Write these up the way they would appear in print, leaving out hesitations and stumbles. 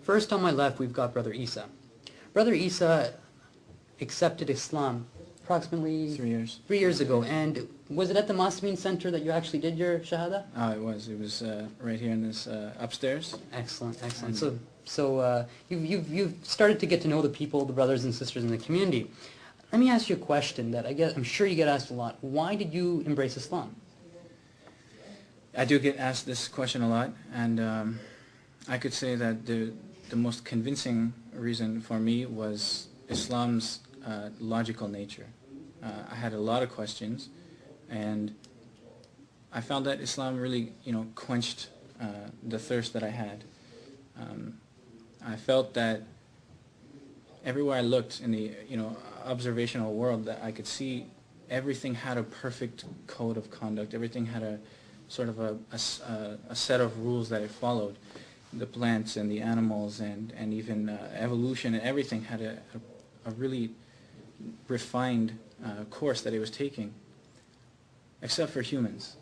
First on my left, we've got Brother Isa. Brother Isa accepted Islam approximately 3 years ago. And was it at the Muslimin Center that you actually did your Shahada? It was. It was right here in this upstairs. Excellent, excellent. So you've started to get to know the people, the brothers and sisters in the community. Let me ask you a question that I'm sure you get asked a lot. Why did you embrace Islam? I do get asked this question a lot, and I could say that the most convincing reason for me was Islam's logical nature. I had a lot of questions, and I found that Islam really, quenched the thirst that I had. I felt that everywhere I looked in the, observational world, that I could see everything had a perfect code of conduct. Everything had a sort of a set of rules that it followed. The plants and the animals and even evolution and everything had a really refined course that it was taking, except for humans.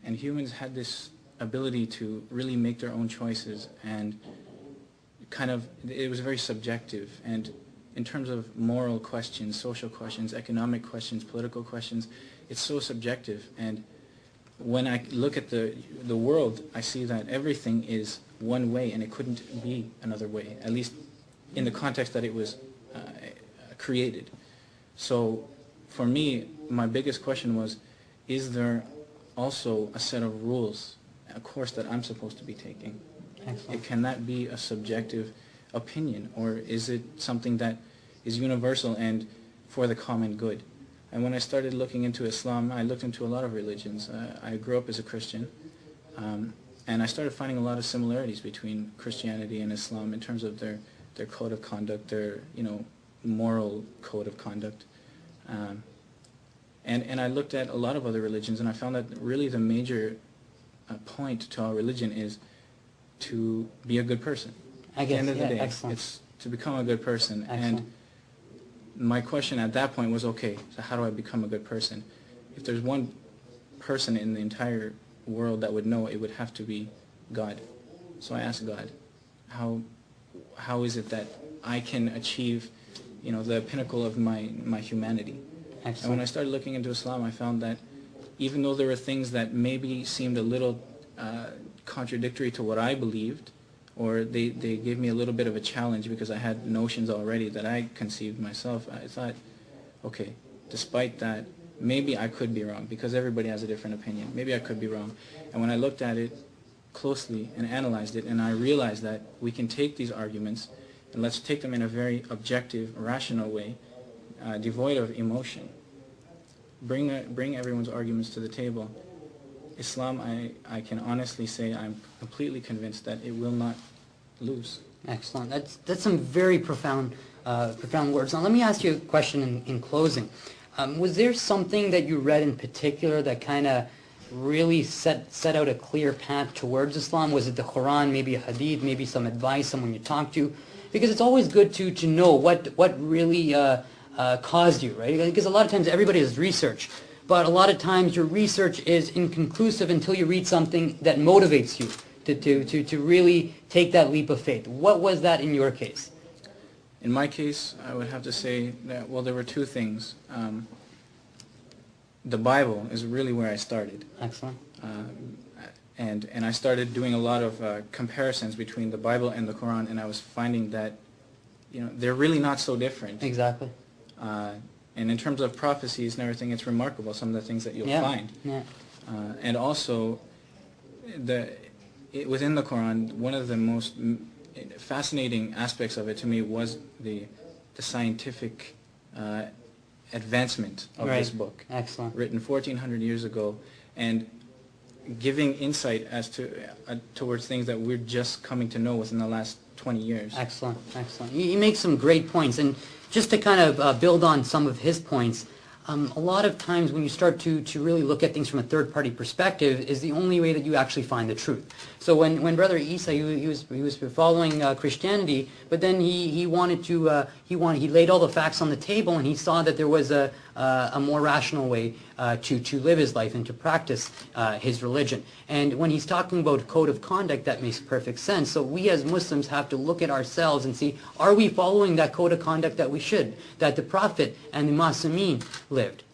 And humans had this ability to really make their own choices, and it was very subjective. And in terms of moral questions, social questions, economic questions, political questions, it's so subjective. And when I look at the world, I see that everything is one way, and it couldn't be another way, at least in the context that it was created. So for me, my biggest question was, is there also a set of rules, a course that I'm supposed to be taking? Excellent. Can that be a subjective opinion, or is it something that is universal and for the common good? And when I started looking into Islam, I looked into a lot of religions. I grew up as a Christian, and I started finding a lot of similarities between Christianity and Islam in terms of their code of conduct, their moral code of conduct. And I looked at a lot of other religions, and I found that really the major point to our religion is to be a good person. I guess, at the end of the day, excellent. it's to become a good person. Excellent. And my question at that point was, okay, so how do I become a good person? If there's one person in the entire world that would know, it would have to be God. So I asked God, how is it that I can achieve, the pinnacle of my humanity? Excellent. And when I started looking into Islam, I found that even though there were things that maybe seemed a little contradictory to what I believed, or they gave me a little bit of a challenge because I had notions already that I conceived myself, I thought, okay, despite that, maybe I could be wrong, because everybody has a different opinion. Maybe I could be wrong. And when I looked at it closely and analyzed it, and I realized that we can take these arguments and let's take them in a very objective, rational way, devoid of emotion. Bring everyone's arguments to the table. Islam, I can honestly say I'm completely convinced that it will not lose. Excellent. That's some very profound words. Now let me ask you a question in closing. Was there something that you read in particular that kind of really set out a clear path towards Islam? Was it the Quran, maybe a hadith, maybe some advice, someone you talked to? Because it's always good to know what really caused you, right? Because a lot of times everybody does research, but a lot of times your research is inconclusive until you read something that motivates you to really take that leap of faith. What was that in your case? In my case, I would have to say that, well, there were two things. The Bible is really where I started. Excellent. And I started doing a lot of comparisons between the Bible and the Quran, and I was finding that, they're really not so different. Exactly. And in terms of prophecies and everything, it's remarkable, some of the things that you'll find. Yeah. And also, within the Quran, one of the most fascinating aspects of it to me was the scientific advancement of this book. Excellent. Written 1400 years ago, and giving insight as to towards things that we're just coming to know within the last 20 years. Excellent, excellent. You make some great points, and just to kind of build on some of his points, a lot of times when you start to really look at things from a third-party perspective is the only way that you actually find the truth. So when Brother Isa, he was following Christianity, but then he laid all the facts on the table, and he saw that there was a a more rational way to live his life and to practice his religion. And when he's talking about code of conduct, that makes perfect sense. So we as Muslims have to look at ourselves and see, are we following that code of conduct that we should, that the Prophet and the Masameen lived? So